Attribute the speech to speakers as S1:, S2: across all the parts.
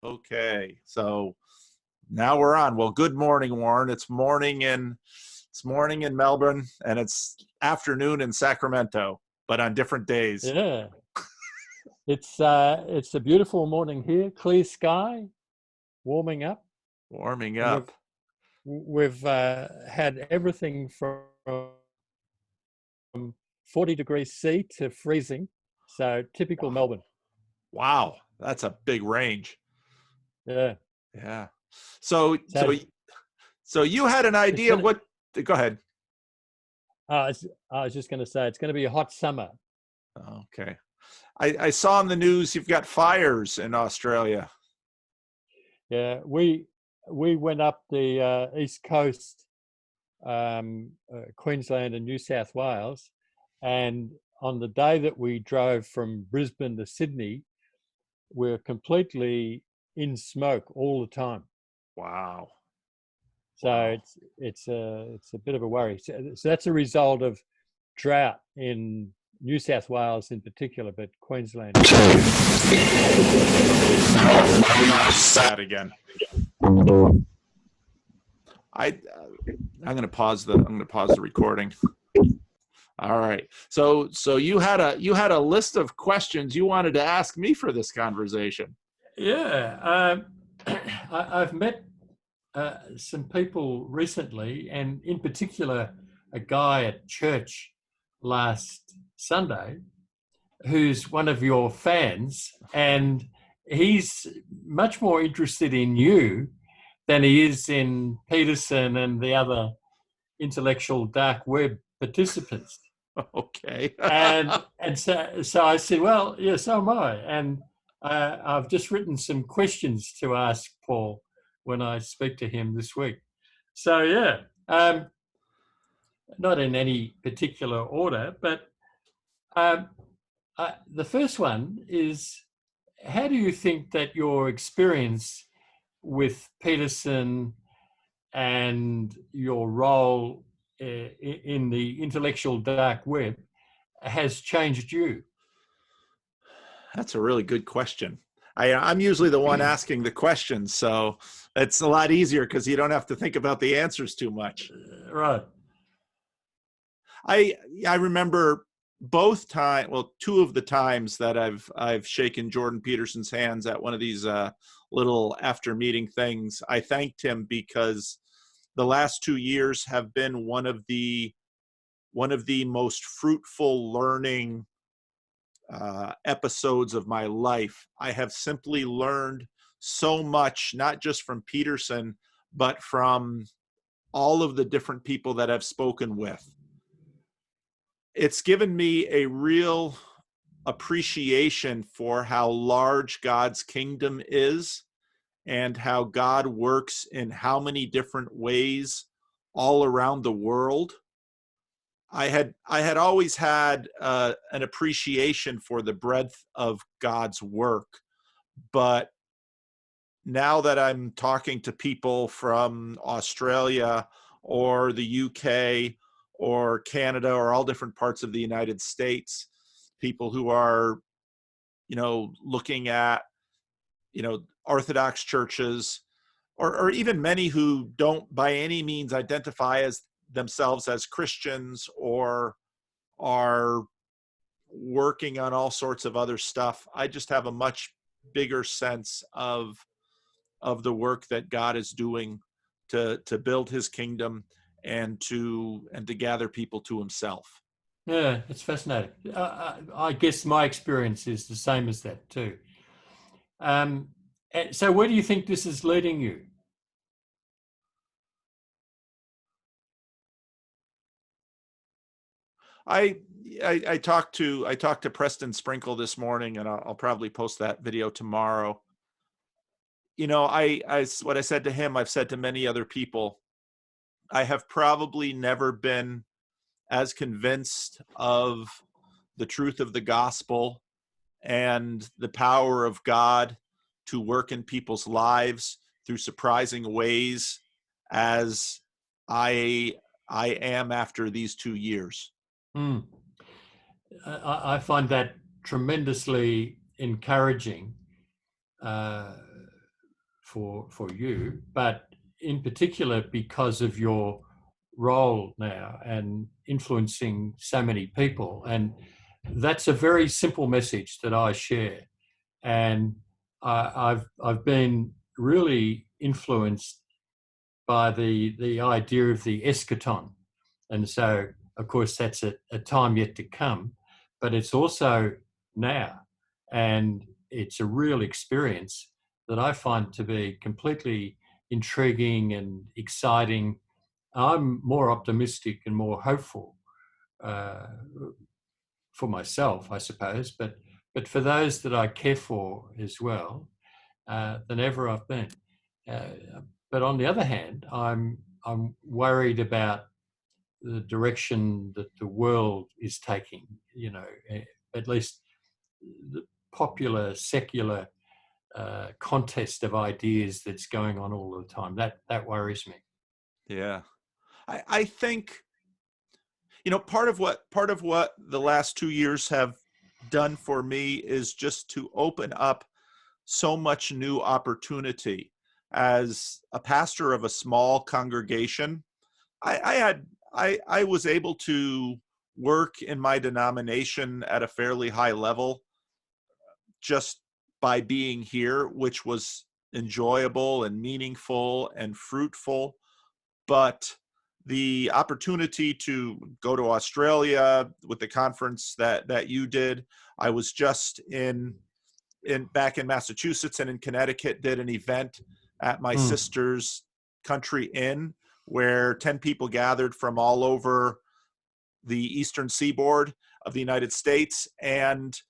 S1: Okay, so now we're on. Well, good morning, Warren. It's morning in Melbourne, and it's afternoon in Sacramento, but on different days.
S2: Yeah, it's a beautiful morning here, clear sky, warming up,
S1: Warming
S2: and
S1: up.
S2: we've had everything from 40 degrees C to freezing, so typical Melbourne.
S1: Wow, that's a big range.
S2: Yeah.
S1: Yeah. So
S2: So
S1: you had an idea of what? Go ahead.
S2: I was just going to say it's going to be a hot summer.
S1: Okay. I saw in the news you've got fires in Australia.
S2: Yeah, we went up the east coast, Queensland and New South Wales, and on the day that we drove from Brisbane to Sydney, we're completely in smoke all the time.
S1: Wow.
S2: So
S1: Wow.
S2: it's a bit of a worry. So that's a result of drought in New South Wales in particular, but Queensland.
S1: That again. I'm going to pause the recording. All right. So you had a list of questions you wanted to ask me for this conversation.
S2: Yeah, I've met some people recently, and in particular, a guy at church last Sunday who's one of your fans, and he's much more interested in you than he is in Peterson and the other intellectual dark web participants.
S1: Okay.
S2: and so I said, well, yeah, so am I. And I've just written some questions to ask Paul when I speak to him this week. So yeah, not in any particular order, but the first one is, how do you think that your experience with Peterson and your role in the intellectual dark web has changed you?
S1: That's a really good question. I'm usually the one asking the questions, so it's a lot easier because you don't have to think about the answers too much.
S2: Right.
S1: I remember two of the times that I've shaken Jordan Peterson's hands at one of these little after meeting things. I thanked him because the last 2 years have been one of the most fruitful learning episodes of my life. I have simply learned so much, not just from Peterson, but from all of the different people that I've spoken with. It's given me a real appreciation for how large God's kingdom is and how God works in how many different ways all around the world. I had always had an appreciation for the breadth of God's work, but now that I'm talking to people from Australia or the UK or Canada or all different parts of the United States, people who are, looking at, Orthodox churches, or even many who don't by any means identify as themselves as Christians or are working on all sorts of other stuff. I just have a much bigger sense of the work that God is doing to build his kingdom and to gather people to himself.
S2: Yeah, it's fascinating. I guess my experience is the same as that too. So where do you think this is leading you?
S1: I talked to Preston Sprinkle this morning, and I'll probably post that video tomorrow. What I said to him, I've said to many other people. I have probably never been as convinced of the truth of the gospel and the power of God to work in people's lives through surprising ways as I am after these 2 years.
S2: I find that tremendously encouraging. for you, but in particular because of your role now and influencing so many people. And that's a very simple message that I share. And I've been really influenced by the idea of the eschaton. And so, of course, that's a time yet to come, but it's also now. And it's a real experience that I find to be completely intriguing and exciting. I'm more optimistic and more hopeful uh, for myself, I suppose, but for those that I care for as well, than ever I've been. But on the other hand, I'm worried about the direction that the world is taking. You know, at least the popular secular contest of ideas that's going on all the time. That worries me.
S1: Yeah. I think, part of what the last 2 years have done for me is just to open up so much new opportunity. As a pastor of a small congregation, I was able to work in my denomination at a fairly high level just by being here, which was enjoyable and meaningful and fruitful. But the opportunity to go to Australia with the conference that you did, I was just back in Massachusetts and in Connecticut, did an event at my sister's country inn where 10 people gathered from all over the eastern seaboard of the United States. And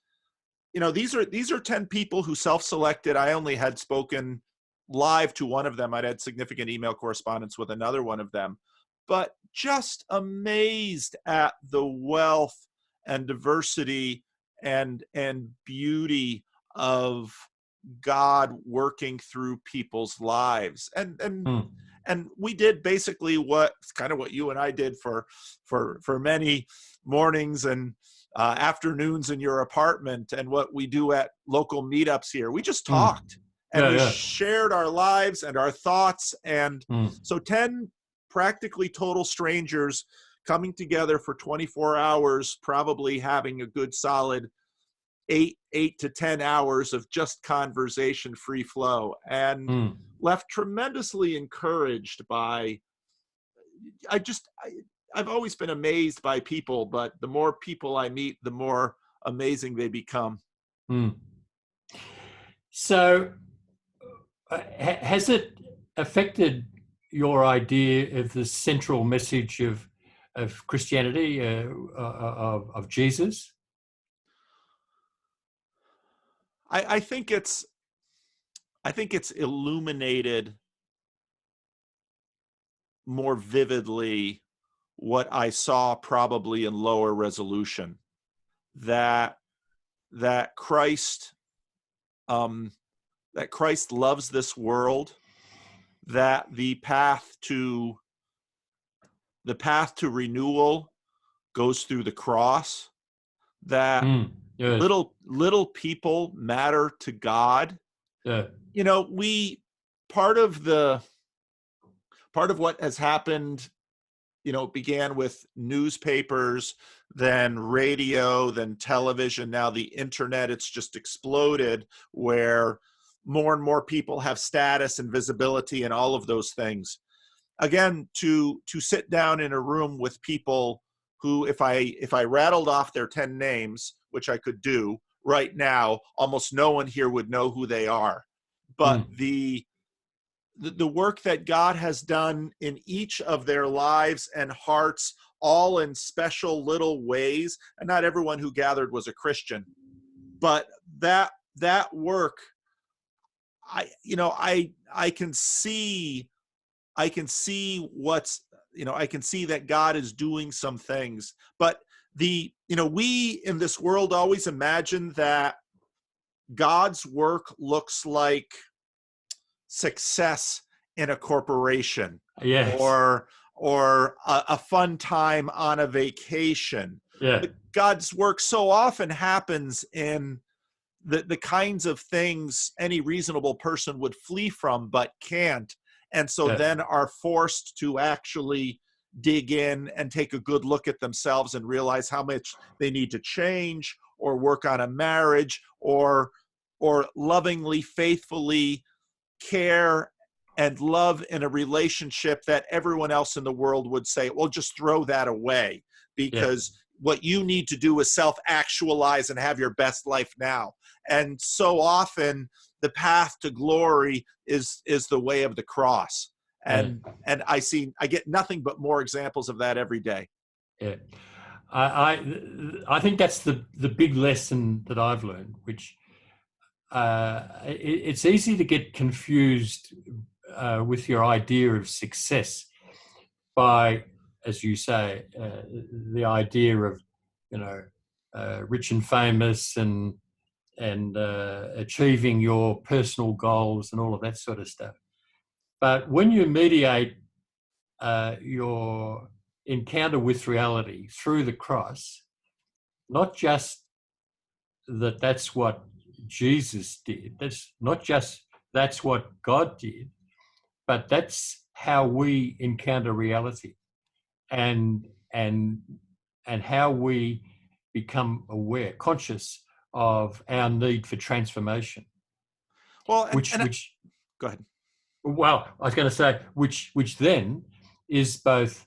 S1: these are 10 people who self-selected. I only had spoken live to one of them. I'd had significant email correspondence with another one of them, but just amazed at the wealth and diversity and beauty of God working through people's lives. And we did basically what you and I did for many mornings and afternoons in your apartment, and what we do at local meetups here. We just talked and we shared our lives and our thoughts. And so 10 practically total strangers coming together for 24 hours, probably having a good solid 8 to 10 hours of just conversation, free flow, and left tremendously encouraged by, I've always been amazed by people, but the more people I meet, the more amazing they become.
S2: So has it affected your idea of the central message of Christianity, of Jesus?
S1: I think it's illuminated more vividly what I saw probably in lower resolution, that Christ loves this world, that the path to renewal goes through the cross, that little people matter to God. We part of what has happened, began with newspapers, then radio, then television, now the internet. It's just exploded, where more and more people have status and visibility and all of those things. Again, to sit down in a room with people who, if I rattled off their 10 names, which I could do right now, almost no one here would know who they are. But the work that God has done in each of their lives and hearts, all in special little ways, and not everyone who gathered was a Christian, but that work, I can see what's, I can see that God is doing some things. But we in this world always imagine that God's work looks like success in a corporation, or a fun time on a vacation. But God's work so often happens in the kinds of things any reasonable person would flee from but can't, and so
S2: Yeah.
S1: then are forced to actually dig in and take a good look at themselves and realize how much they need to change or work on a marriage or lovingly, faithfully care and love in a relationship that everyone else in the world would say, well, just throw that away,
S2: Yeah.
S1: because what you need to do is self-actualize and have your best life now. And so often the path to glory is the way of the cross.
S2: Yeah.
S1: And I get nothing but more examples of that every day.
S2: Yeah. I think that's the big lesson that I've learned, which it's easy to get confused with your idea of success by, as you say, the idea of, rich and famous and achieving your personal goals and all of that sort of stuff. But when you mediate your encounter with reality through the cross, not just that's what Jesus did, that's not just that's what God did, but that's how we encounter reality, and how we become aware, conscious of our need for transformation.
S1: Well,
S2: Which
S1: go ahead.
S2: well, I was going to say, which then is both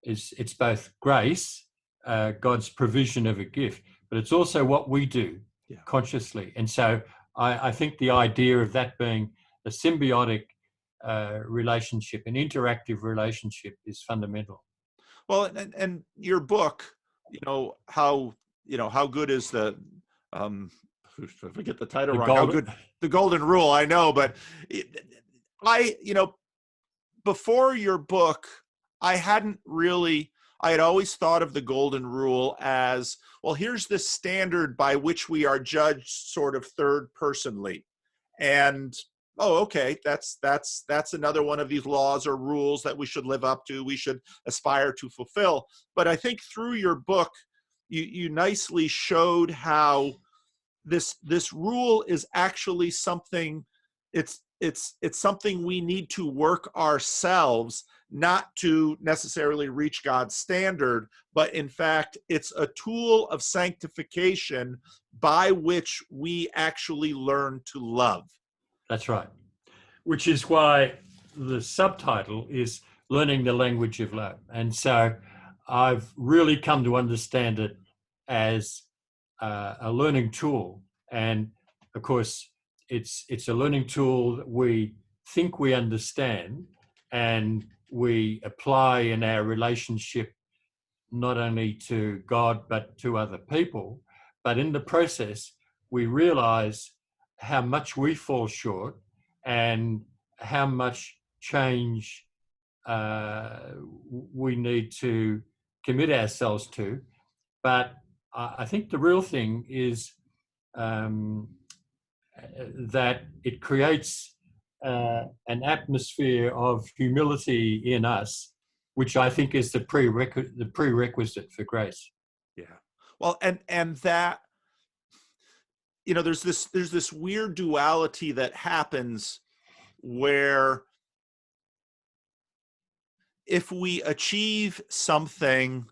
S2: it's both grace, God's provision of a gift, but it's also what we do consciously. And so I think the idea of that being a symbiotic relationship, an interactive relationship, is fundamental.
S1: Well, and your book, how good is the I forget the title wrong. How good the Golden Rule? I know, but before your book, I had always thought of the Golden Rule as, well, here's the standard by which we are judged sort of third personally. And, oh, okay, that's another one of these laws or rules that we should live up to, we should aspire to fulfill. But I think through your book, you nicely showed how this rule is actually something, it's something we need to work ourselves, not to necessarily reach God's standard, but in fact, it's a tool of sanctification by which we actually learn to love.
S2: That's right. Which is why the subtitle is Learning the Language of Love. And so I've really come to understand it as a learning tool. And of course, it's a learning tool that we think we understand and we apply in our relationship, not only to God, but to other people. But in the process, we realize how much we fall short and how much change we need to commit ourselves to. But I think the real thing is that it creates an atmosphere of humility in us, which I think is the prerequisite for grace.
S1: Yeah. Well, and that, there's this weird duality that happens where if we achieve something,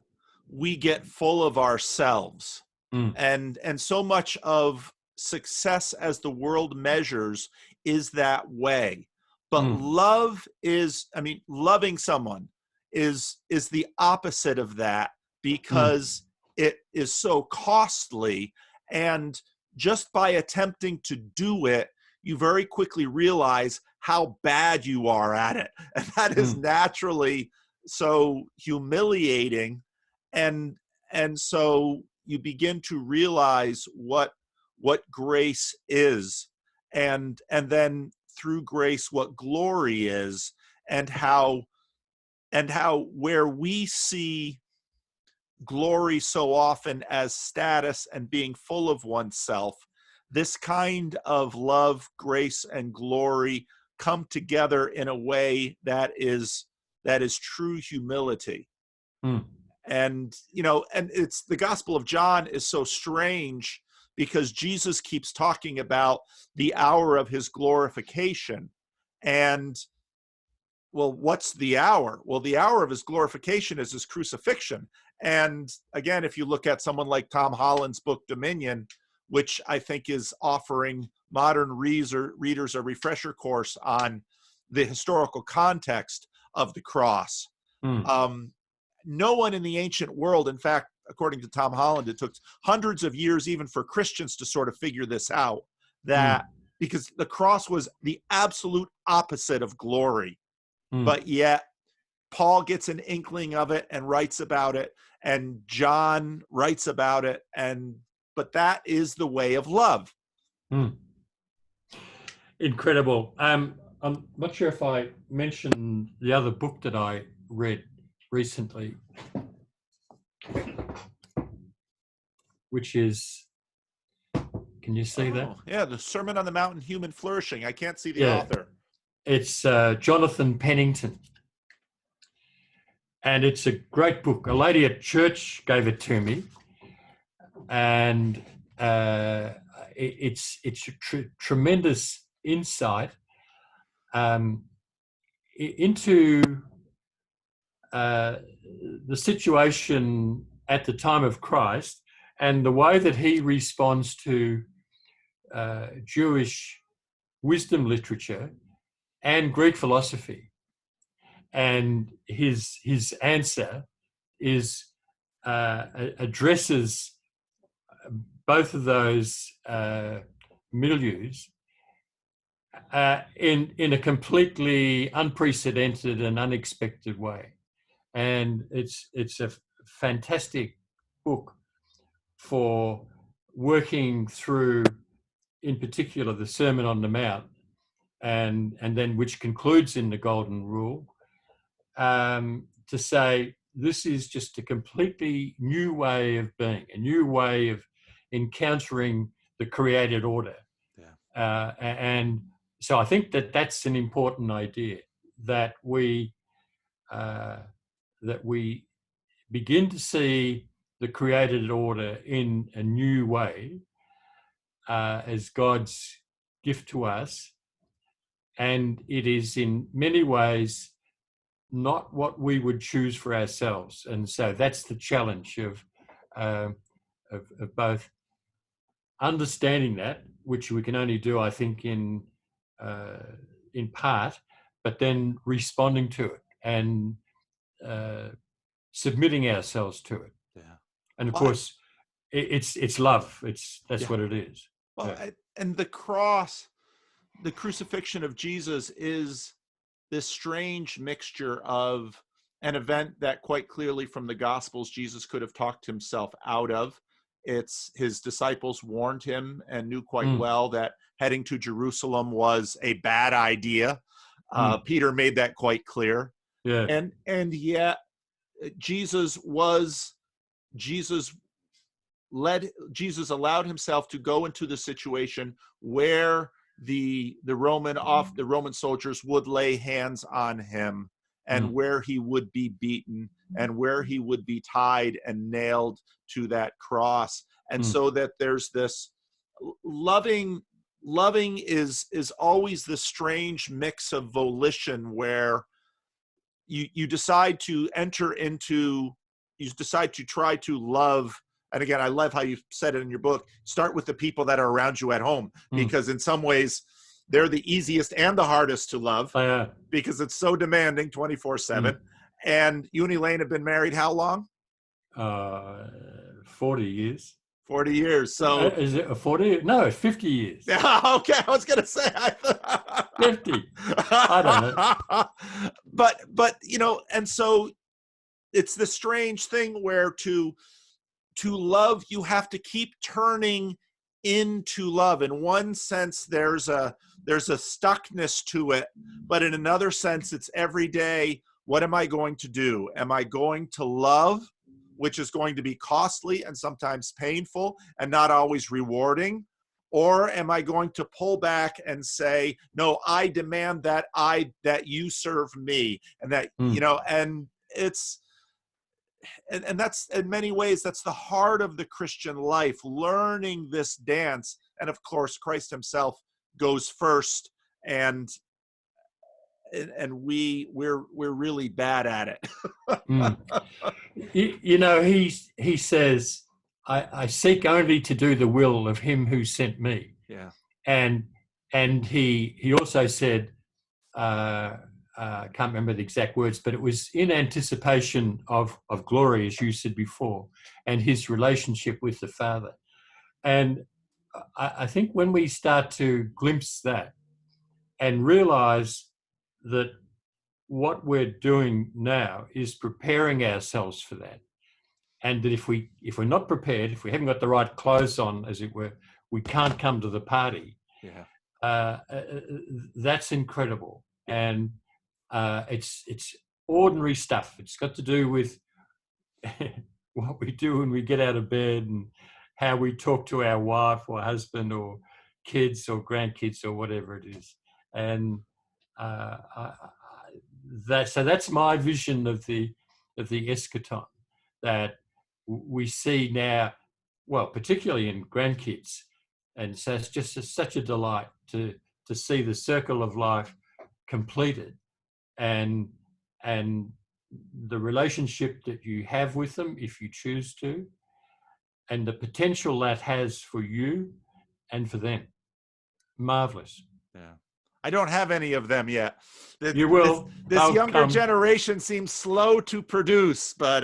S1: we get full of ourselves. And so much of success as the world measures is that way. But love is, loving someone is the opposite of that, because it is so costly. And just by attempting to do it, you very quickly realize how bad you are at it. And that is naturally so humiliating. And so you begin to realize what grace is, and then through grace what glory is, and how where we see glory so often as status and being full of oneself, this kind of love, grace, and glory come together in a way that is true humility. And and it's the Gospel of John is so strange, because Jesus keeps talking about the hour of his glorification. And, well, what's the hour? Well, the hour of his glorification is his crucifixion. And again, if you look at someone like Tom Holland's book, Dominion, which I think is offering modern readers a refresher course on the historical context of the cross. No one in the ancient world, in fact, according to Tom Holland, it took hundreds of years even for Christians to sort of figure this out, that because the cross was the absolute opposite of glory. But yet Paul gets an inkling of it and writes about it, and John writes about it, but that is the way of love.
S2: Incredible. I'm not sure if I mentioned the other book that I read recently, which is, can you see that?
S1: Yeah, the Sermon on the Mount, Human Flourishing. I can't see the author.
S2: It's Jonathan Pennington. And it's a great book. A lady at church gave it to me. And it's a tremendous insight into the situation at the time of Christ and the way that he responds to Jewish wisdom literature and Greek philosophy. And his answer is addresses both of those milieus in a completely unprecedented and unexpected way. And it's a fantastic book for working through, in particular, the Sermon on the Mount, and then which concludes in the Golden Rule, to say this is just a completely new way of being, a new way of encountering the created order. And so I think that that's an important idea, that we begin to see the created order in a new way as God's gift to us. And it is in many ways not what we would choose for ourselves. And so that's the challenge of both understanding that, which we can only do, I think, in part, but then responding to it and submitting ourselves to it. And of course, it's love. That's what it is.
S1: Well, and the cross, the crucifixion of Jesus, is this strange mixture of an event that quite clearly from the Gospels Jesus could have talked himself out of. It's his disciples warned him and knew quite well that heading to Jerusalem was a bad idea. Peter made that quite clear. And yet Jesus allowed himself to go into the situation where the Roman soldiers would lay hands on him, and where he would be beaten, and where he would be tied and nailed to that cross. And so that there's this loving is always this strange mix of volition where you decide to try to love. And again, I love how you said it in your book, start with the people that are around you at home, because in some ways they're the easiest and the hardest to love, because it's so demanding 24/7. And you and Elaine have been married how long?
S2: 40 years.
S1: 40 years. So
S2: is it 40? No, 50 years.
S1: Okay, I was going to say
S2: 50. I don't know.
S1: But and so it's the strange thing where to love, you have to keep turning into love. In one sense, there's a stuckness to it, but in another sense, it's every day. What am I going to do? Am I going to love, which is going to be costly and sometimes painful and not always rewarding? Or am I going to pull back and say, no, I demand that you serve me, and that, and and that's, in many ways, that's the heart of the Christian life, learning this dance. And of course, Christ himself goes first, and we're really bad at it.
S2: Mm. He says, I seek only to do the will of him who sent me.
S1: Yeah.
S2: And he also said, I can't remember the exact words, but it was in anticipation of glory, as you said before, and his relationship with the Father. And I think when we start to glimpse that and realize that what we're doing now is preparing ourselves for that, and that if we're not prepared, if we haven't got the right clothes on, as it were, we can't come to the party.
S1: Yeah.
S2: That's incredible. And it's ordinary stuff. It's got to do with what we do when we get out of bed and how we talk to our wife or husband or kids or grandkids or whatever it is. And that's my vision of the eschaton, that we see now, well, particularly in grandkids. And so it's just such a delight to see the circle of life completed, and the relationship that you have with them, if you choose to, and the potential that has for you and for them. Marvelous.
S1: Yeah. I don't have any of them yet.
S2: You will.
S1: This younger generation seems slow to produce, but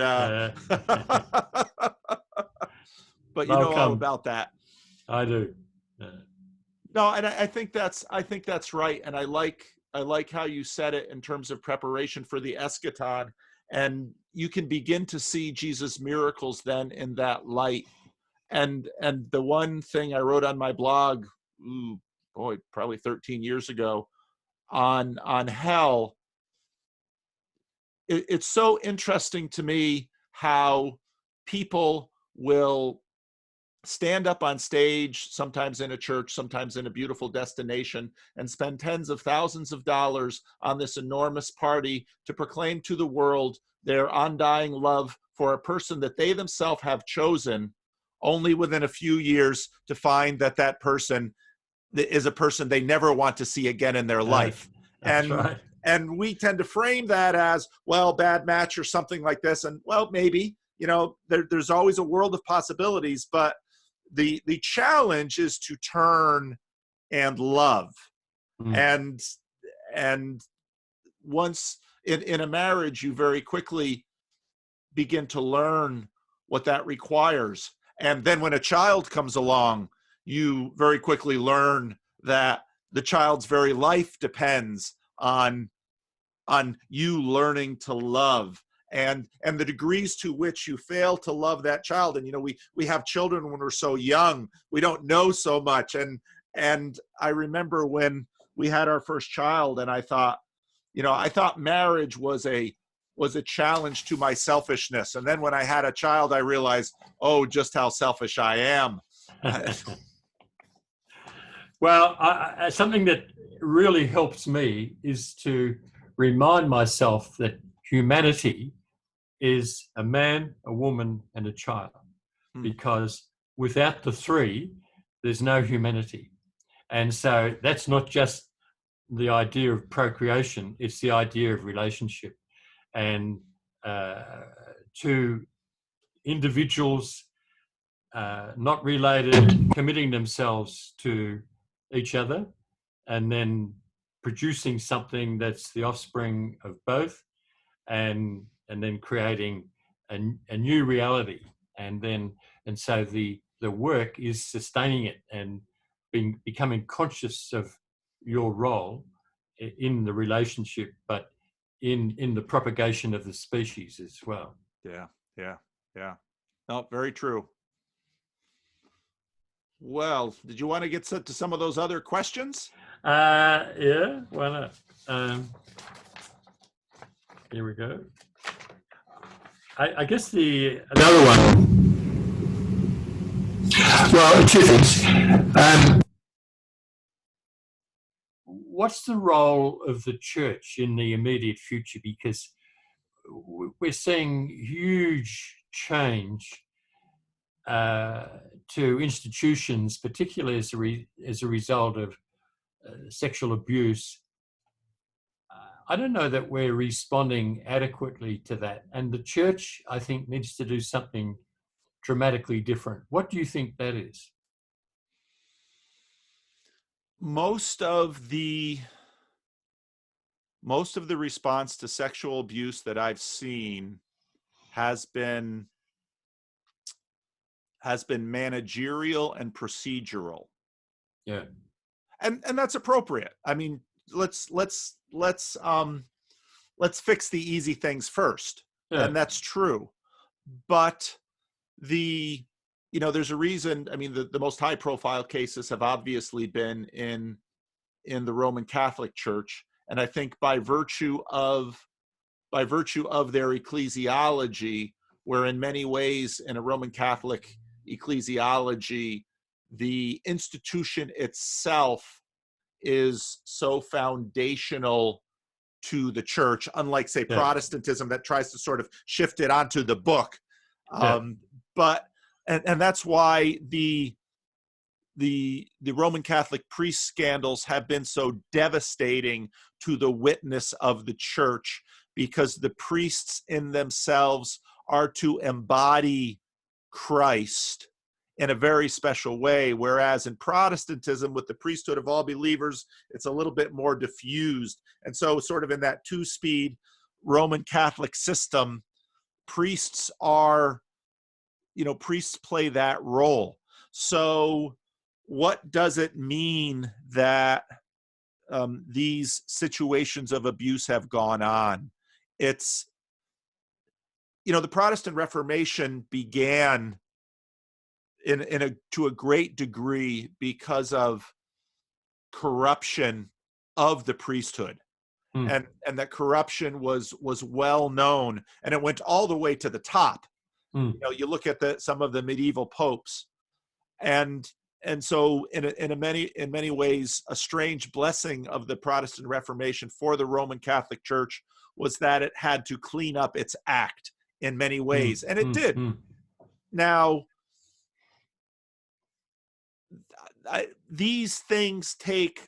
S1: but you know all about that.
S2: I do.
S1: No, and I think that's right. And I like how you said it in terms of preparation for the eschaton, and you can begin to see Jesus' miracles then in that light. And the one thing I wrote on my blog, probably 13 years ago, on hell, it's so interesting to me how people will stand up on stage, sometimes in a church, sometimes in a beautiful destination, and spend tens of thousands of dollars on this enormous party to proclaim to the world their undying love for a person that they themselves have chosen, only within a few years to find that that person is a person they never want to see again in their life.
S2: That's right.
S1: And we tend to frame that as, well, bad match or something like this. And well, maybe, there's always a world of possibilities, but the challenge is to turn and love. And once in a marriage, you very quickly begin to learn what that requires. And then when a child comes along, you very quickly learn that the child's very life depends on you learning to love, and the degrees to which you fail to love that child. And we have children when we're so young, we don't know so much. And I remember when we had our first child, and I thought marriage was a challenge to my selfishness. And then when I had a child, I realized, just how selfish I am.
S2: Well, something that really helps me is to remind myself that humanity is a man, a woman, and a child. Because without the three, there's no humanity. And so that's not just the idea of procreation, it's the idea of relationship. And two individuals not related, committing themselves to each other, and then producing something that's the offspring of both, and then creating a new reality. And so the work is sustaining it and becoming conscious of your role in the relationship, but in the propagation of the species as well.
S1: Yeah. No, very true. Well, did you want to get to some of those other questions?
S2: Yeah, why not? Here we go. I guess another one. Well, two things. What's the role of the church in the immediate future? Because we're seeing huge change to institutions, particularly as a result of sexual abuse. I don't know that we're responding adequately to that. And the church, I think, needs to do something dramatically different. What do you think that is?
S1: Most of the response to sexual abuse that I've seen has been managerial and procedural.
S2: Yeah.
S1: And that's appropriate. I mean, let's fix the easy things first.
S2: Yeah.
S1: And that's true. But there's a reason. I mean, the most high profile cases have obviously been in the Roman Catholic Church. And I think by virtue of their ecclesiology, where in many ways in a Roman Catholic ecclesiology, the institution itself is so foundational to the church, unlike, say,
S2: Yeah.
S1: Protestantism that tries to sort of shift it onto the book.
S2: Yeah.
S1: But that's why the Roman Catholic priest scandals have been so devastating to the witness of the church, because the priests in themselves are to embody Christ in a very special way, whereas in Protestantism, with the priesthood of all believers, it's a little bit more diffused. And so sort of in that two-speed Roman Catholic system, priests play that role. So what does it mean that these situations of abuse have gone on? It's, the Protestant Reformation began to a great degree because of corruption of the priesthood. And that corruption was well known, and it went all the way to the top. You look at some of the medieval popes, and so in many ways, a strange blessing of the Protestant Reformation for the Roman Catholic Church was that it had to clean up its act in many ways, and it did. Now, these things take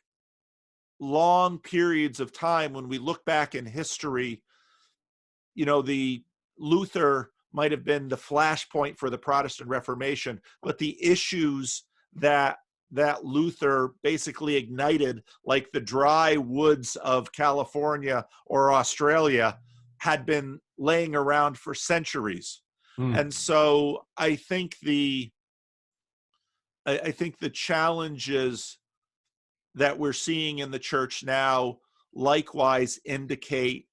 S1: long periods of time. When we look back in history, the Luther might have been the flashpoint for the Protestant Reformation, but the issues that Luther basically ignited, like the dry woods of California or Australia, had been laying around for centuries. And so I think the challenges that we're seeing in the church now likewise indicate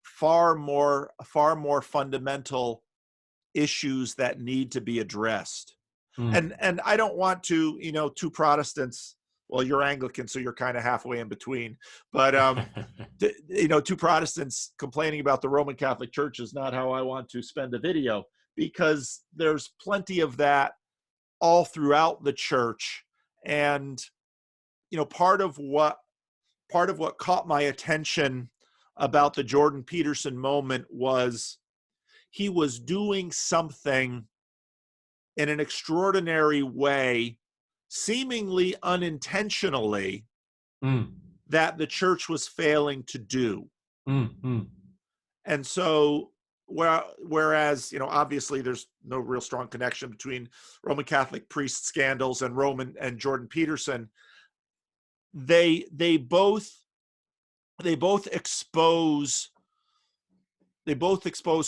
S1: far more fundamental issues that need to be addressed. And I don't want to, two Protestants, well, you're Anglican, so you're kind of halfway in between, but two Protestants complaining about the Roman Catholic Church is not how I want to spend a video, because there's plenty of that all throughout the church. And part of what caught my attention about the Jordan Peterson moment was he was doing something in an extraordinary way, seemingly unintentionally, that the church was failing to do. And so whereas, obviously there's no real strong connection between Roman Catholic priest scandals and Jordan Peterson, they both expose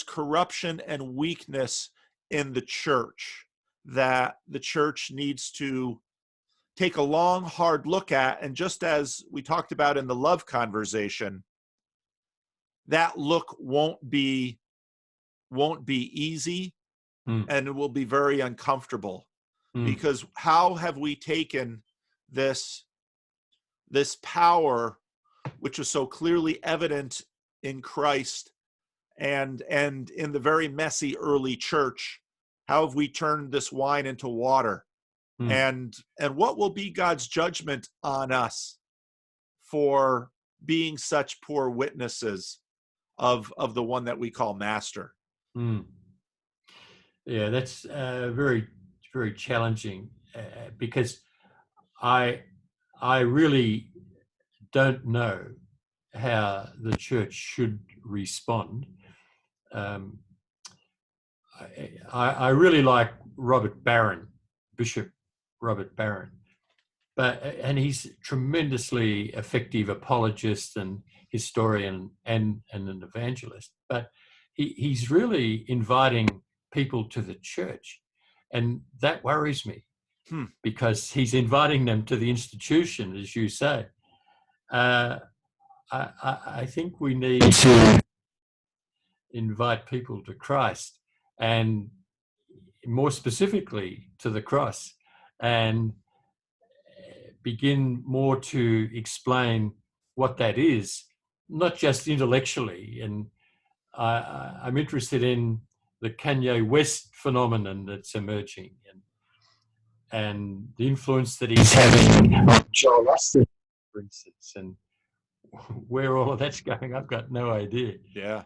S1: corruption and weakness in the church that the church needs to take a long, hard look at. And just as we talked about in the love conversation, that look won't be easy, and it will be very uncomfortable, because how have we taken this power, which is so clearly evident in Christ and in the very messy early church, how have we turned this wine into water? And what will be God's judgment on us for being such poor witnesses of the one that we call master.
S2: Mm. Yeah, that's very, very challenging because I really don't know how the church should respond. I really like Bishop Robert Barron, and he's a tremendously effective apologist and historian and an evangelist. But he's really inviting people to the church, and that worries me because he's inviting them to the institution, as you say. I think we need to invite people to Christ, and more specifically to the cross, and begin more to explain what that is, not just intellectually. And I'm interested in the Kanye West phenomenon that's emerging, and the influence that he's having on Joel Austin, for instance, and where all of that's going, I've got no idea.
S1: Yeah.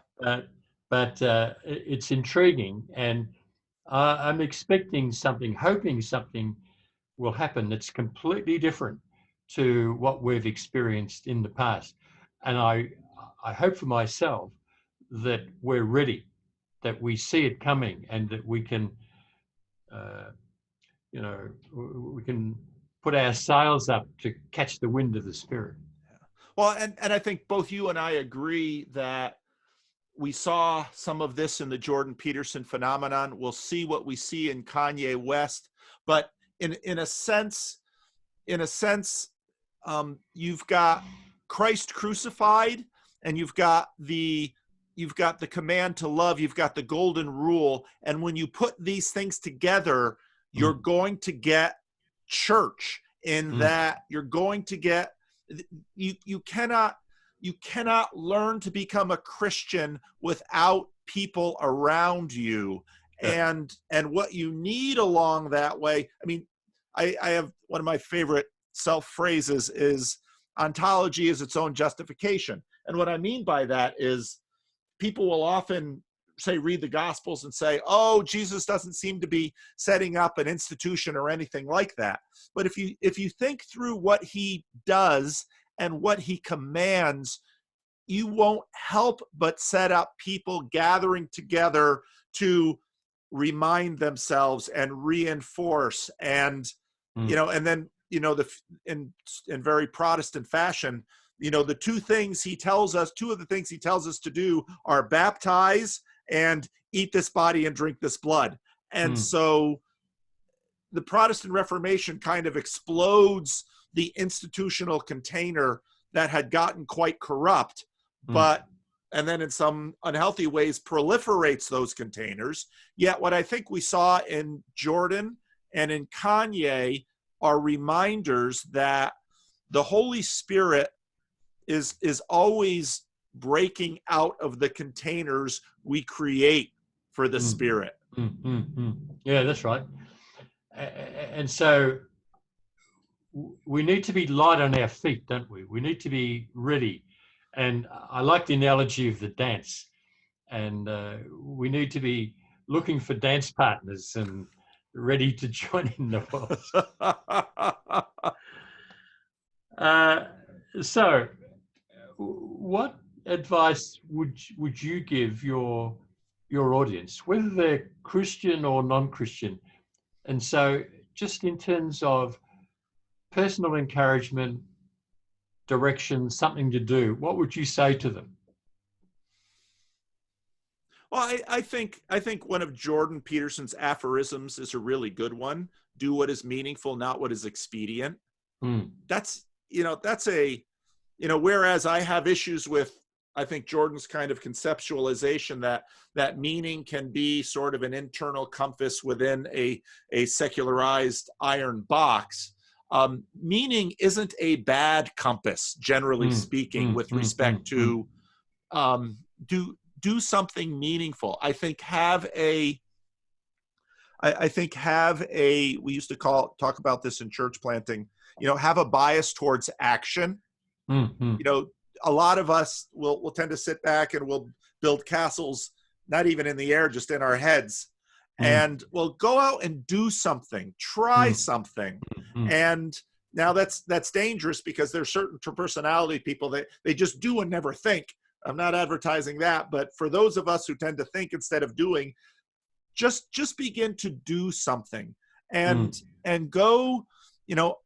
S2: But it's intriguing, and I'm expecting something, hoping something will happen that's completely different to what we've experienced in the past. And I hope for myself that we're ready, that we see it coming, and that we can, we can put our sails up to catch the wind of the Spirit.
S1: Well, and I think both you and I agree that we saw some of this in the Jordan Peterson phenomenon. We'll see what we see in Kanye West, but in a sense, you've got Christ crucified, and you've got the command to love, you've got the golden rule, and when you put these things together, you're going to get church. In that, you're going to get you cannot learn to become a Christian without people around you. And what you need along that way, I mean, I have one of my favorite self phrases is ontology is its own justification. And what I mean by that is people will often say, read the Gospels and say, oh, Jesus doesn't seem to be setting up an institution or anything like that. But if you think through what he does and what he commands, you won't help but set up people gathering together to remind themselves and reinforce. And, and then, in very Protestant fashion, the two of the things he tells us to do are baptize and eat this body and drink this blood. And so the Protestant Reformation kind of explodes the institutional container that had gotten quite corrupt, and then in some unhealthy ways proliferates those containers. Yet what I think we saw in Jordan and in Kanye are reminders that the Holy Spirit is always breaking out of the containers we create for the Spirit.
S2: Yeah, that's right. And so we need to be light on our feet, don't we? We need to be ready. And I like the analogy of the dance. And we need to be looking for dance partners and ready to join in the waltz. So what advice would you give your audience, whether they're Christian or non-Christian? And so just in terms of personal encouragement, direction, something to do, what would you say to them?
S1: Well, I think one of Jordan Peterson's aphorisms is a really good one. Do what is meaningful, not what is expedient. That's whereas I have issues with, I think, Jordan's kind of conceptualization that meaning can be sort of an internal compass within a secularized iron box. Meaning isn't a bad compass, generally speaking, with respect to do something meaningful. I think have a, we used to talk about this in church planting, have a bias towards action. a lot of us will tend to sit back and we'll build castles, not even in the air, just in our heads. And we'll go out and do something, try something. And now that's dangerous, because there's certain personality people that they just do and never think. I'm not advertising that, but for those of us who tend to think instead of doing, just begin to do something, and go,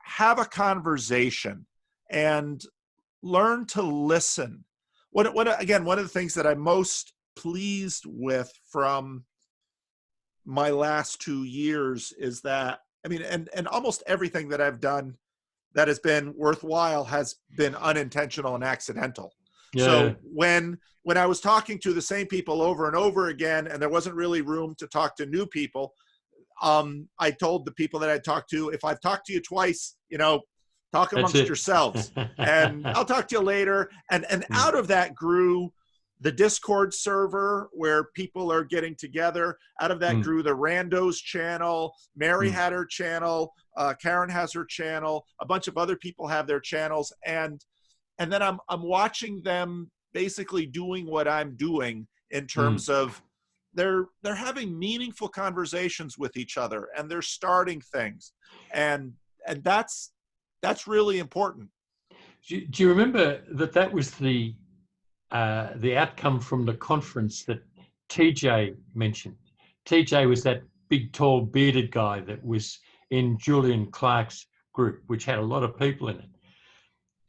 S1: have a conversation and learn to listen. Again, one of the things that I'm most pleased with from my last 2 years is that, and almost everything that I've done that has been worthwhile has been unintentional and accidental.
S2: Yeah.
S1: So when I was talking to the same people over and over again, and there wasn't really room to talk to new people, I told the people that I talked to, if I've talked to you twice, talk amongst yourselves, and I'll talk to you later. And out of that grew the Discord server where people are getting together. Out of that grew the Randos channel. Mary had her channel. Karen has her channel. A bunch of other people have their channels. And then I'm watching them basically doing what I'm doing in terms of they're having meaningful conversations with each other, and they're starting things. And that's really important.
S2: Do you remember that was the outcome from the conference that TJ mentioned? TJ was that big, tall, bearded guy that was in Julian Clark's group, which had a lot of people in it.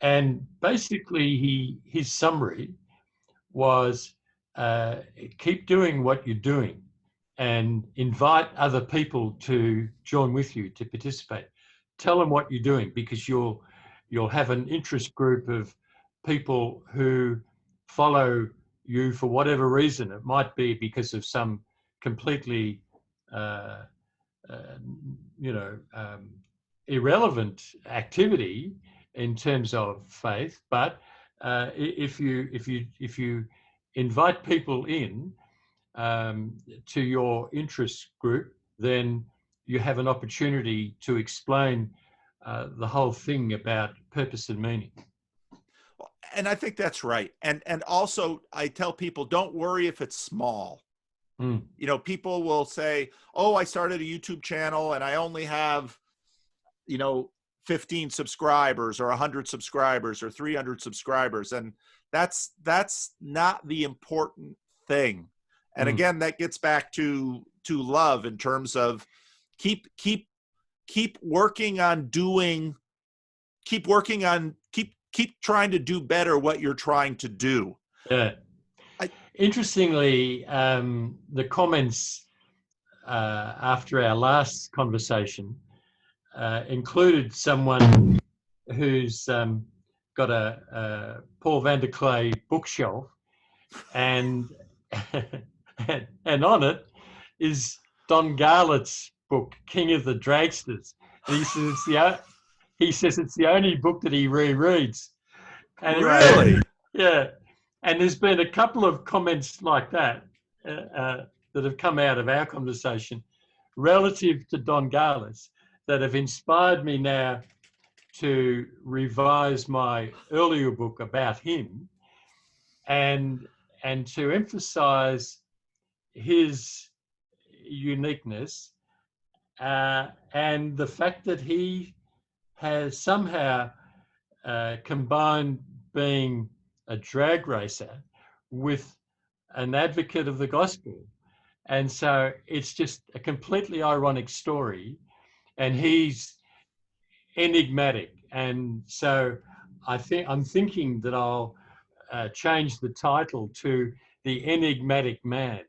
S2: And basically, his summary was, keep doing what you're doing and invite other people to join with you, to participate. Tell them what you're doing, because you'll have an interest group of people who follow you for whatever reason. It might be because of some completely irrelevant activity in terms of faith, but if you invite people in to your interest group, then you have an opportunity to explain the whole thing about purpose and meaning.
S1: And I think that's right. And also, I tell people, don't worry if it's small. People will say, oh, I started a YouTube channel and I only have 15 subscribers or 100 subscribers or 300 subscribers. And that's not the important thing. And again, that gets back to love, in terms of keep working on doing, keep trying to do better what you're trying to do.
S2: Yeah. Interestingly, the comments after our last conversation included someone who's got a Paul van der Clay bookshelf, and and on it is Don Garlits' book, King of the Dragsters. And he says it's the only book that he rereads. Anyway,
S1: really?
S2: Yeah. And there's been a couple of comments like that that have come out of our conversation relative to Don Garlits that have inspired me now to revise my earlier book about him, and to emphasize his uniqueness and the fact that he has somehow combined being a drag racer with an advocate of the gospel. And so it's just a completely ironic story, and he's enigmatic. And so I'm thinking that I'll change the title to The Enigmatic Man.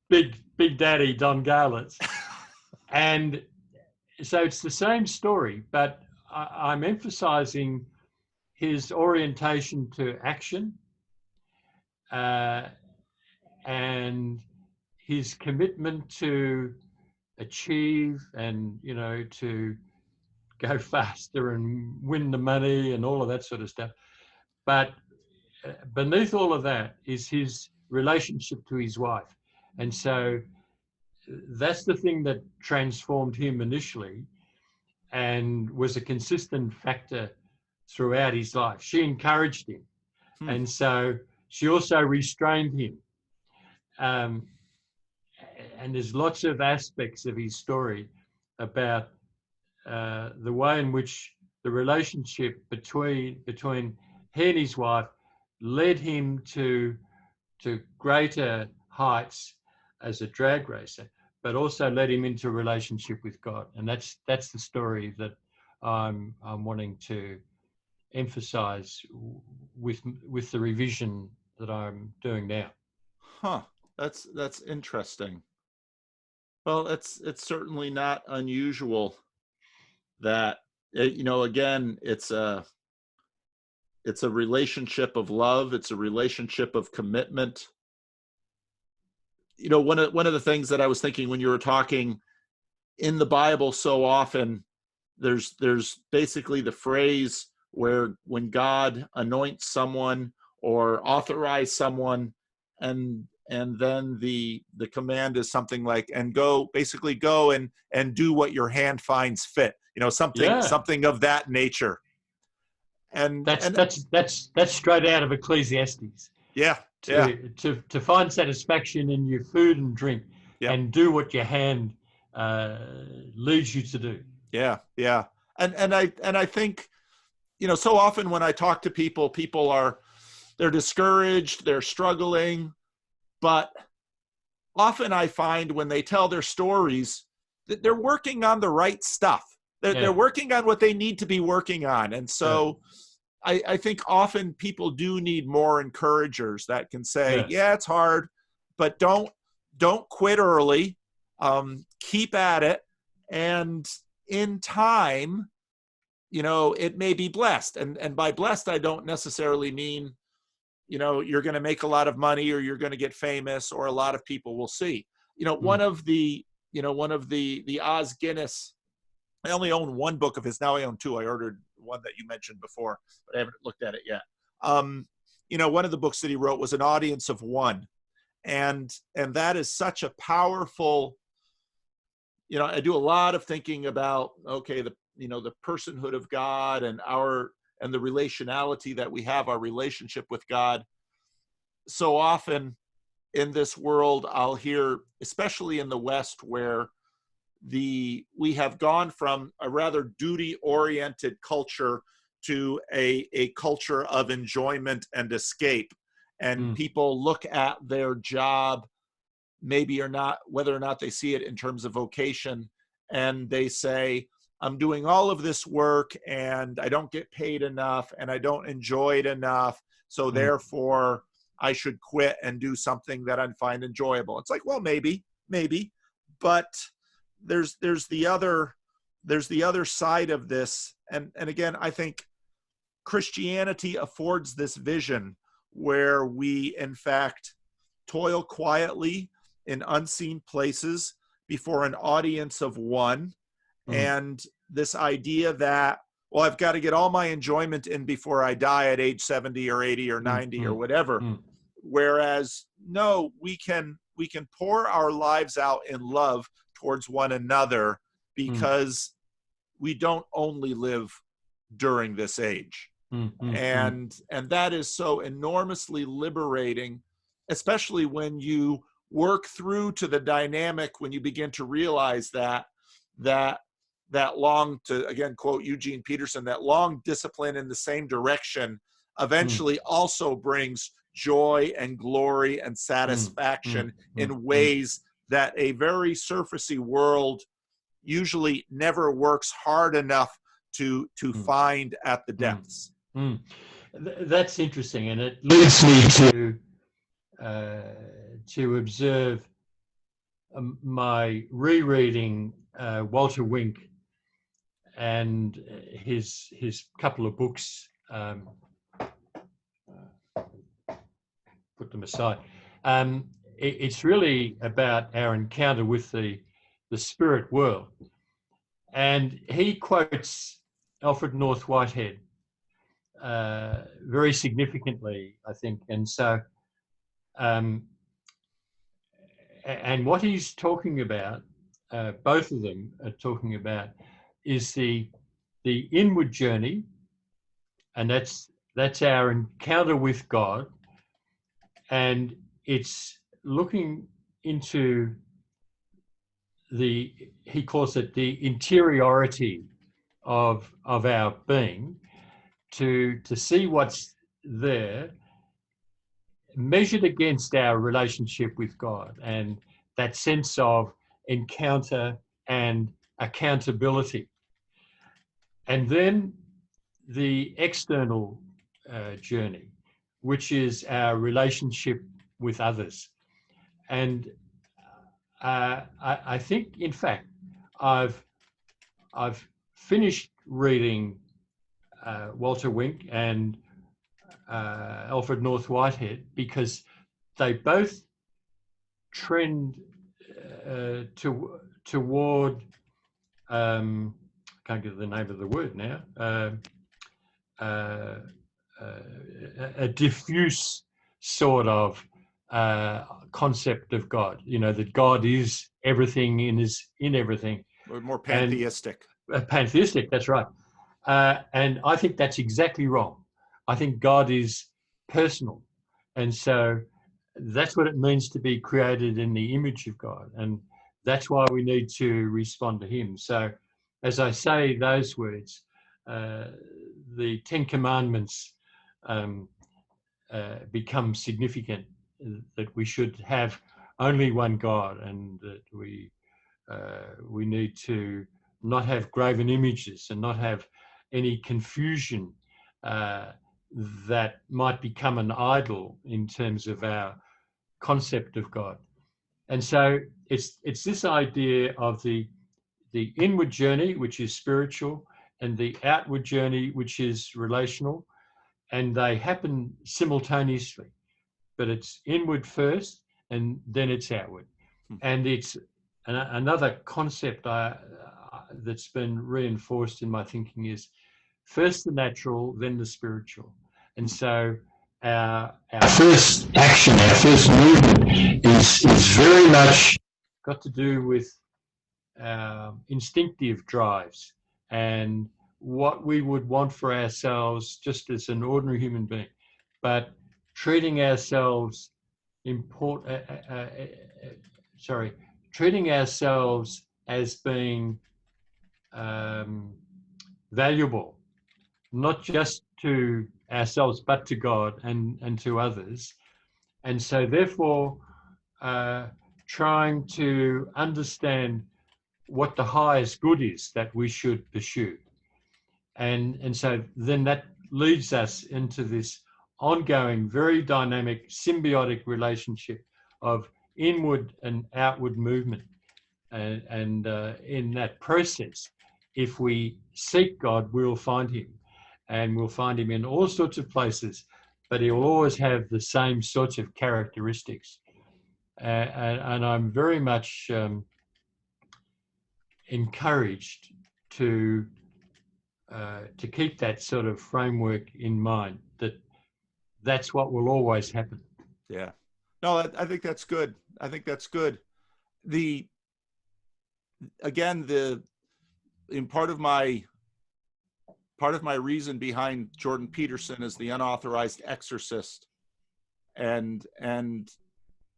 S2: Big Daddy Don Garlits. And so it's the same story, but I'm emphasizing his orientation to action and his commitment to achieve and, to go faster and win the money and all of that sort of stuff. But beneath all of that is his relationship to his wife. And so that's the thing that transformed him initially and was a consistent factor throughout his life. She encouraged him. And so she also restrained him. And there's lots of aspects of his story about the way in which the relationship between he and his wife led him to greater heights as a drag racer, but also led him into a relationship with God. And that's the story that I'm wanting to emphasize with the revision that I'm doing now.
S1: That's interesting. Well, it's certainly not unusual that, again, it's a relationship of love. It's a relationship of commitment. One of the things that I was thinking when you were talking, in the Bible, so often there's basically the phrase where when God anoints someone or authorizes someone, and then the command is something like, and go and do what your hand finds fit, something of that nature. And
S2: that's straight out of Ecclesiastes. To find satisfaction in your food and drink, and do what your hand leads you to do.
S1: And I think, so often when I talk to people they're discouraged, they're struggling, but often I find when they tell their stories that they're working on the right stuff. They're working on what they need to be working on. And so I think often people do need more encouragers that can say, it's hard, but don't quit early. Keep at it. And in time, it may be blessed. And by blessed, I don't necessarily mean, you're going to make a lot of money or you're going to get famous or a lot of people will see. One of the Os Guinness, I only own one book of his. Now I own two. I ordered one that you mentioned before, but I haven't looked at it yet. One of the books that he wrote was An Audience of One. And that is such a powerful, I do a lot of thinking about, the personhood of God and the relationality that we have, our relationship with God. So often in this world, I'll hear, especially in the West, where we have gone from a rather duty-oriented culture to a culture of enjoyment and escape. And people look at their job, maybe or not, whether or not they see it in terms of vocation, and they say, I'm doing all of this work and I don't get paid enough and I don't enjoy it enough. So therefore I should quit and do something that I find enjoyable. It's like, well, maybe, but there's the other side of this. And again, I think Christianity affords this vision where we, in fact, toil quietly in unseen places before an audience of one. And this idea that, well, I've got to get all my enjoyment in before I die at age 70 or 80 or 90 or whatever. Whereas, no, we can pour our lives out in love towards one another, because we don't only live during this age. And that is so enormously liberating, especially when you work through to the dynamic, when you begin to realize that long, to again quote Eugene Peterson, that long discipline in the same direction eventually also brings joy and glory and satisfaction in ways that a very surfacey world usually never works hard enough to find at the depths.
S2: That's interesting, and it leads me to observe my rereading Walter Wink and his couple of books. Put them aside. It's really about our encounter with the spirit world, and he quotes Alfred North Whitehead very significantly, I think. And so, and what he's talking about, both of them are talking about, is the inward journey and that's our encounter with God, and it's looking into he calls it the interiority of our being, to see what's there measured against our relationship with God, and that sense of encounter and accountability. And then the external journey, which is our relationship with others. And I think, in fact, I've finished reading Walter Wink and Alfred North Whitehead, because they both trend toward can't get the name of the word now, a diffuse sort of concept of God. You know, that God is everything in everything.
S1: Or more pantheistic.
S2: Pantheistic, that's right. And I think that's exactly wrong. I think God is personal. And so that's what it means to be created in the image of God. And that's why we need to respond to him. So as I say those words, the Ten Commandments become significant, that we should have only one God, and that we need to not have graven images and not have any confusion that might become an idol in terms of our concept of God. And so it's this idea of the inward journey, which is spiritual, and the outward journey, which is relational, and they happen simultaneously, but it's inward first and then it's outward. And it's another concept that's been reinforced in my thinking is first the natural, then the spiritual. And so our first action, our first movement is very much got to do with instinctive drives and what we would want for ourselves just as an ordinary human being, but treating ourselves treating ourselves as being valuable, not just to ourselves, but to God and to others. And so therefore, trying to understand what the highest good is that we should pursue. And so then that leads us into this ongoing, very dynamic, symbiotic relationship of inward and outward movement. And in that process, if we seek God, we'll find him. And we'll find him in all sorts of places, but he'll always have the same sorts of characteristics. And I'm very much encouraged to keep that sort of framework in mind, that's what will always happen.
S1: Yeah. No, I think that's good. I think that's good. Part of my reason behind Jordan Peterson as the unauthorized exorcist and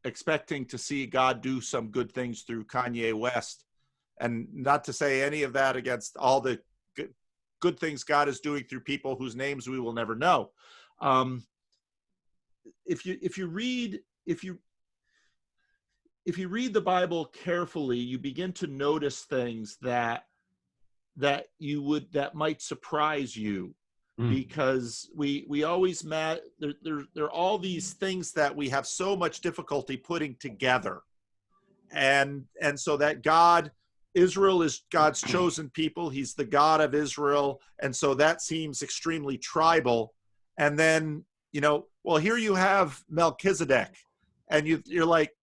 S1: expecting to see God do some good things through Kanye West, and not to say any of that against all the good things God is doing through people whose names we will never know. If you read the Bible carefully, you begin to notice things that might surprise you, because we always there are all these things that we have so much difficulty putting together, and so that Israel is God's chosen people. He's the God of Israel. And so that seems extremely tribal. And then, well, here you have Melchizedek, and you're like,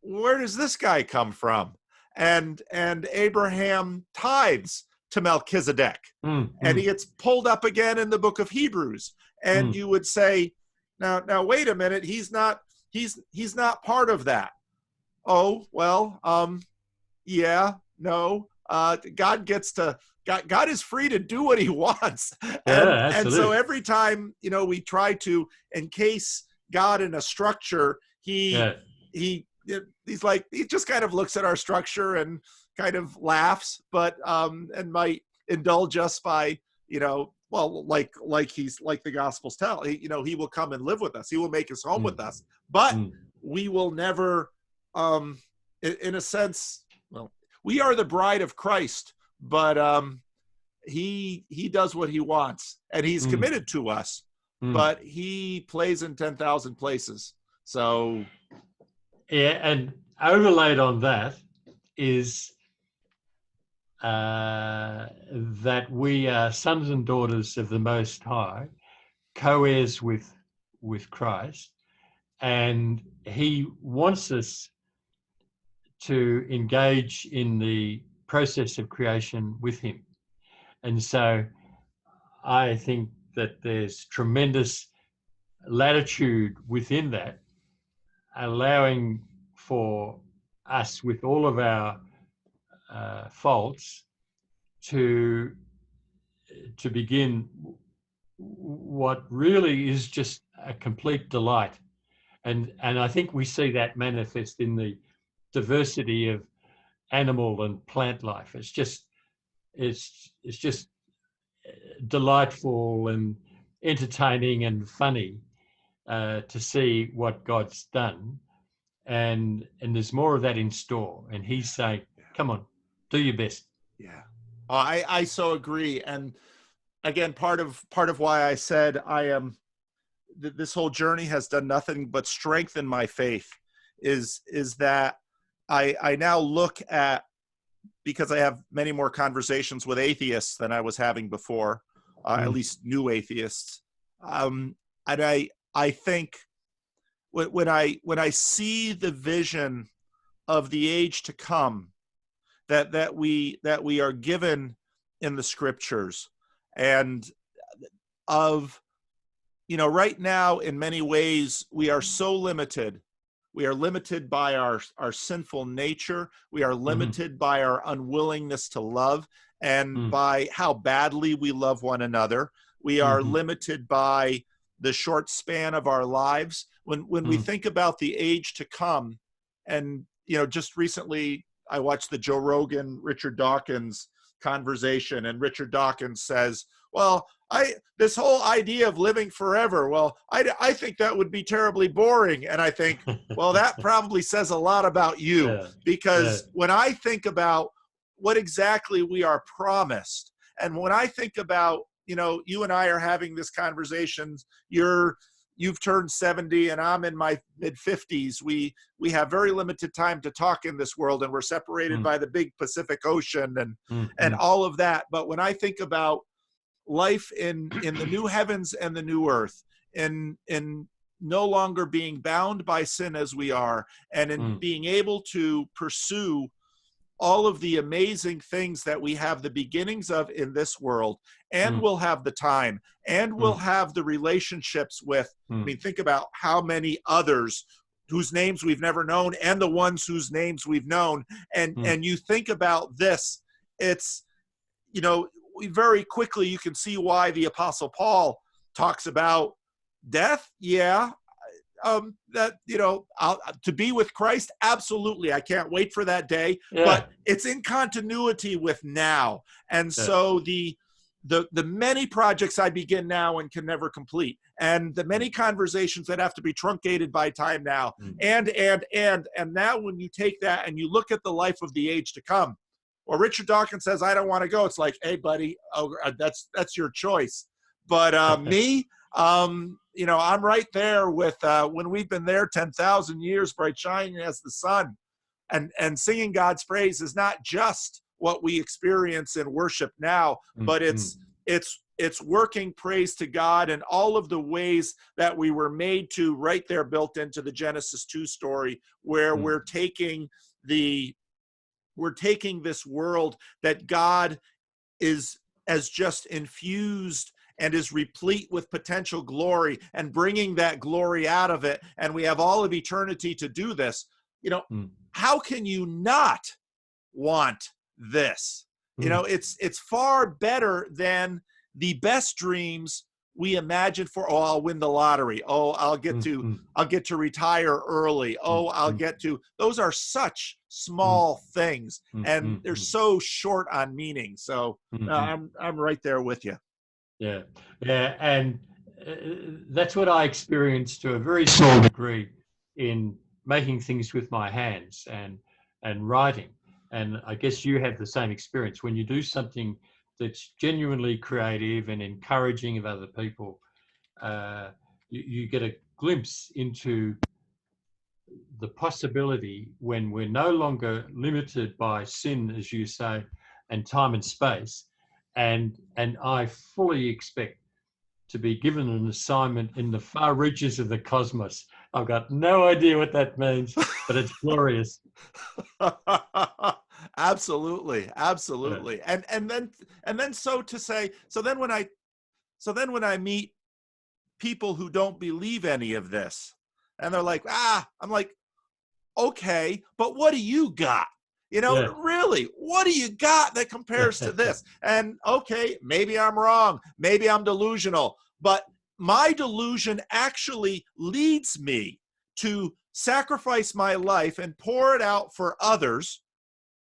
S1: where does this guy come from? And Abraham tithes to Melchizedek, and he gets pulled up again in the book of Hebrews. And you would say, now wait a minute, he's not part of that. Oh, well, yeah, no, God gets to God is free to do what he wants.
S2: Yeah,
S1: And so
S2: absolutely.
S1: every time, we try to encase God in a structure,
S2: Yeah.
S1: he's like, he just kind of looks at our structure and kind of laughs, but and might indulge us by, well, like he's like the Gospels tell, he will come and live with us. He will make his home with us, but
S2: Mm.
S1: we will never, in a sense, well, we are the bride of Christ, but he does what he wants, and he's
S2: Mm.
S1: committed to us,
S2: Mm.
S1: but he plays in 10,000 places. So
S2: Yeah, and overlaid on that is that we are sons and daughters of the Most High, co-heirs with Christ, and he wants us to engage in the process of creation with him. And so I think that there's tremendous latitude within that, allowing for us, with all of our faults, to begin what really is just a complete delight. And I think we see that manifest in the diversity of animal and plant life. It's just delightful and entertaining and funny to see what God's done, and there's more of that in store. And he's saying, "Come on, do your best."
S1: yeah, I so agree. And again, part of why I said this whole journey has done nothing but strengthen my faith is that I now look at, because I have many more conversations with atheists than I was having before, at least new atheists. And I think when I see the vision of the age to come that we are given in the scriptures, and of, right now, in many ways, we are so limited. We are limited by our sinful nature. We are limited by our unwillingness to love, and by how badly we love one another. We are limited by the short span of our lives. When we think about the age to come, and, just recently I watched the Joe Rogan, Richard Dawkins conversation, and Richard Dawkins says, well, this whole idea of living forever, well, I think that would be terribly boring. And I think, well, that probably says a lot about you,
S2: Yeah.
S1: because when I think about what exactly we are promised, and when I think about, you and I are having this conversation, you've turned 70 and I'm in my mid 50s. We have very limited time to talk in this world, and we're separated by the big Pacific Ocean and all of that. But when I think about life in the new heavens and the new earth, in no longer being bound by sin as we are, and in being able to pursue all of the amazing things that we have the beginnings of in this world, and we'll have the time, and we'll have the relationships with, I mean, think about how many others whose names we've never known, and the ones whose names we've known. And you think about this, it's, very quickly you can see why the Apostle Paul talks about death. Yeah. That, to be with Christ, absolutely. I can't wait for that day. Yeah. But it's in continuity with now. And so the many projects I begin now and can never complete, and the many conversations that have to be truncated by time now, and now when you take that and you look at the life of the age to come, or Richard Dawkins says, I don't want to go. It's like, hey, buddy, that's your choice. But me, I'm right there with when we've been there 10,000 years, bright shining as the sun, and singing God's praise is not just what we experience in worship now, but it's working praise to God in all of the ways that we were made to, right there built into the Genesis 2 story, where we're taking this world that God has just infused and is replete with potential glory, and bringing that glory out of it. And we have all of eternity to do this. How can you not want this? You know, it's far better than the best dreams we imagine for, oh, I'll win the lottery. Oh, I'll get to retire early. Oh, I'll get to, those are such small things, and they're so short on meaning. So I'm right there with you.
S2: Yeah. Yeah. And that's what I experienced to a very small degree in making things with my hands and writing. And I guess you have the same experience when you do something that's genuinely creative and encouraging of other people. You get a glimpse into the possibility when we're no longer limited by sin, as you say, and time and space. And I fully expect to be given an assignment in the far reaches of the cosmos. I've got no idea what that means, but it's glorious.
S1: Absolutely. Yeah. And then so to say, so then when I meet people who don't believe any of this, and they're like, I'm like, okay, but what do you got? You know, really, what do you got that compares to this? And okay, maybe I'm wrong. Maybe I'm delusional, but my delusion actually leads me to sacrifice my life and pour it out for others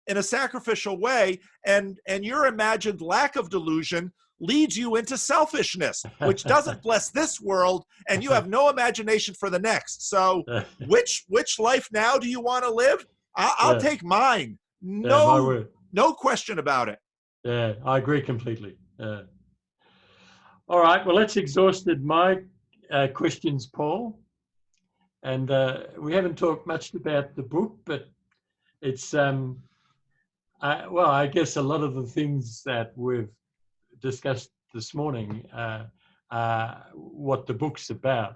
S1: in a sacrificial way. And your imagined lack of delusion leads you into selfishness, which doesn't bless this world, and you have no imagination for the next. So which life now do you want to live? I'll take mine. No question about it.
S2: Yeah, I agree completely. All right, well, that's exhausted my questions, Paul. And we haven't talked much about the book, but it's, I guess a lot of the things that we've discussed this morning are what the book's about,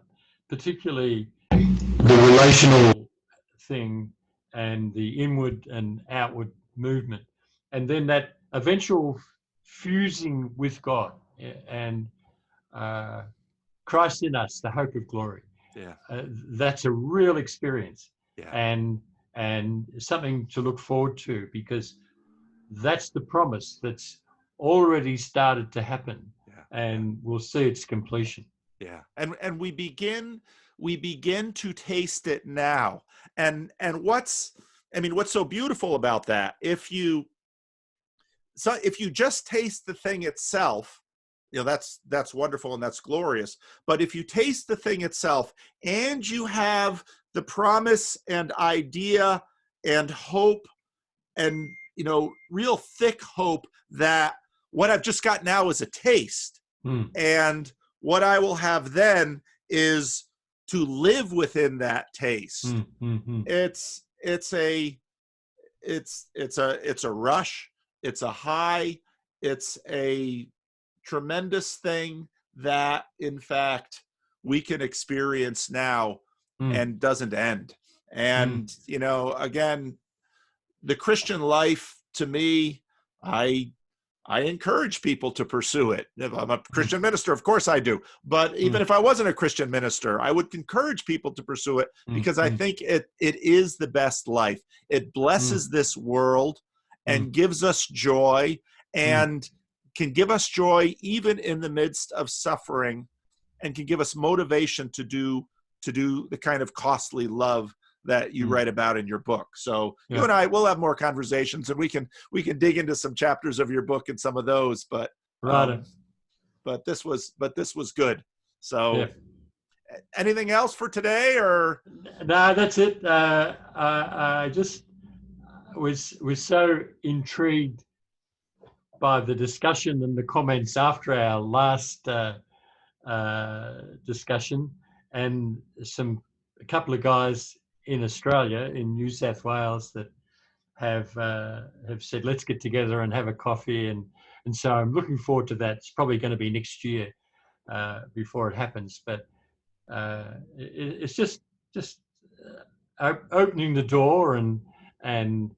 S2: particularly the relational thing and the inward and outward movement, and then that eventual fusing with God and Christ in us, the hope of glory.
S1: Yeah,
S2: that's a real experience,
S1: yeah.
S2: and something to look forward to, because that's the promise that's already started to happen, and we'll see its completion.
S1: Yeah, and we begin to taste it now. And what's so beautiful about that, if you just taste the thing itself, you know, that's wonderful and that's glorious. But if you taste the thing itself and you have the promise and idea and hope, and, you know, real thick hope that what I've just got now is a taste, and what I will have then is to live within that taste. It's a rush. It's a high. It's a tremendous thing that, in fact, we can experience now and doesn't end. And, you know, again, the Christian life, to me, I encourage people to pursue it. If I'm a Christian minister, of course I do. But even if I wasn't a Christian minister, I would encourage people to pursue it, because I think it is the best life. It blesses this world and gives us joy, and can give us joy even in the midst of suffering, and can give us motivation to do the kind of costly love that you write about in your book. So you and I will have more conversations, and we can dig into some chapters of your book and some of those. But but this was good. So anything else for today, or?
S2: No, that's it. I just was so intrigued by the discussion and the comments after our last discussion, and a couple of guys in Australia, in New South Wales, that have said, let's get together and have a coffee, and so I'm looking forward to that. It's probably going to be next year before it happens, but it's just opening the door and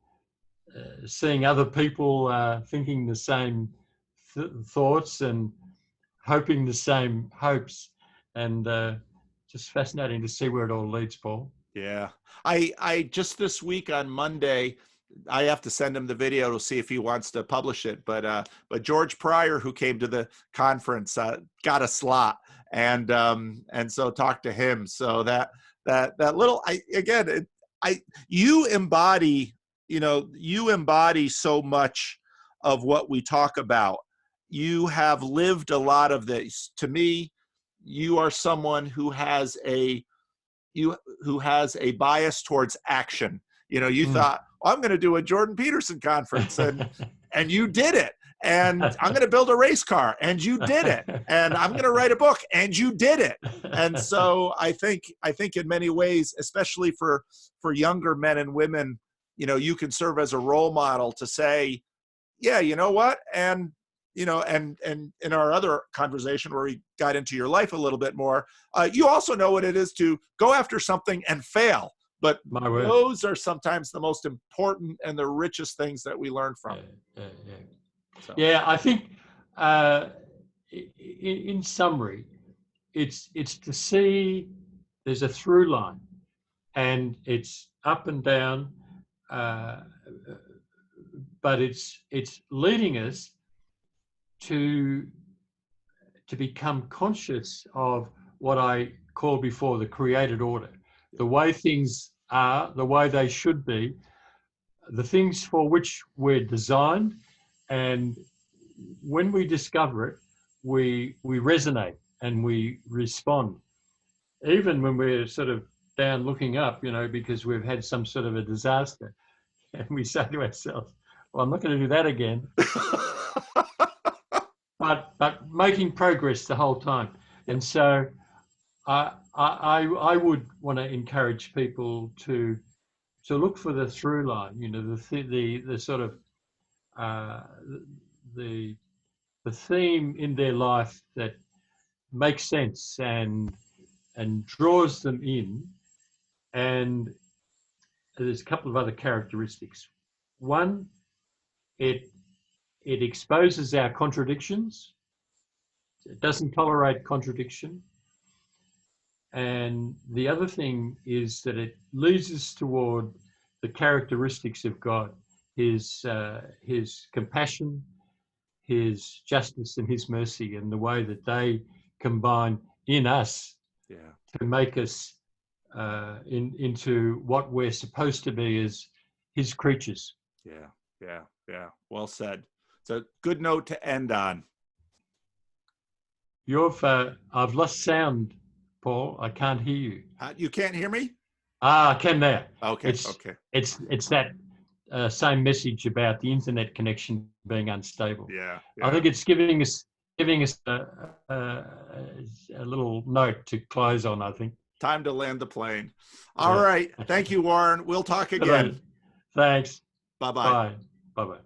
S2: seeing other people thinking the same thoughts and hoping the same hopes, and just fascinating to see where it all leads, Paul.
S1: Yeah. I just this week on Monday, I have to send him the video to see if he wants to publish it. But George Pryor, who came to the conference, got a slot, and so talked to him. So that little, you embody, you embody so much of what we talk about. You have lived a lot of this. To me, you are someone who has a bias towards action. You thought, I'm going to do a Jordan Peterson conference, and you did it. And I'm going to build a race car, and you did it. And I'm going to write a book, and you did it. And so I think in many ways, especially for younger men and women, you can serve as a role model to say, yeah, you know what? And and in our other conversation where we got into your life a little bit more, you also know what it is to go after something and fail. But those are sometimes the most important and the richest things that we learn from. So.
S2: Yeah, I think in summary, it's to see there's a through line, and it's up and down, but it's leading us to become conscious of what I called before the created order, the way things are, the way they should be, the things for which we're designed. And when we discover it, we resonate and we respond. Even when we're sort of down looking up, because we've had some sort of a disaster, and we say to ourselves, well, I'm not going to do that again. But making progress the whole time. And so I would want to encourage people to look for the through line, the sort of the theme in their life that makes sense and draws them in. And there's a couple of other characteristics. One, it exposes our contradictions. It doesn't tolerate contradiction. And the other thing is that it leads us toward the characteristics of God, his compassion, his justice, and his mercy, and the way that they combine in us to make us into what we're supposed to be as his creatures.
S1: Yeah. Well said. It's a good note to end on.
S2: I've lost sound, Paul. I can't hear you.
S1: You can't hear me?
S2: I can now.
S1: Okay.
S2: It's that same message about the internet connection being unstable.
S1: Yeah.
S2: I think it's giving us a little note to close on, I think.
S1: Time to land the plane. All right. Thank you, Warren. We'll talk again.
S2: Thanks.
S1: Bye-bye.
S2: Bye. Bye-bye.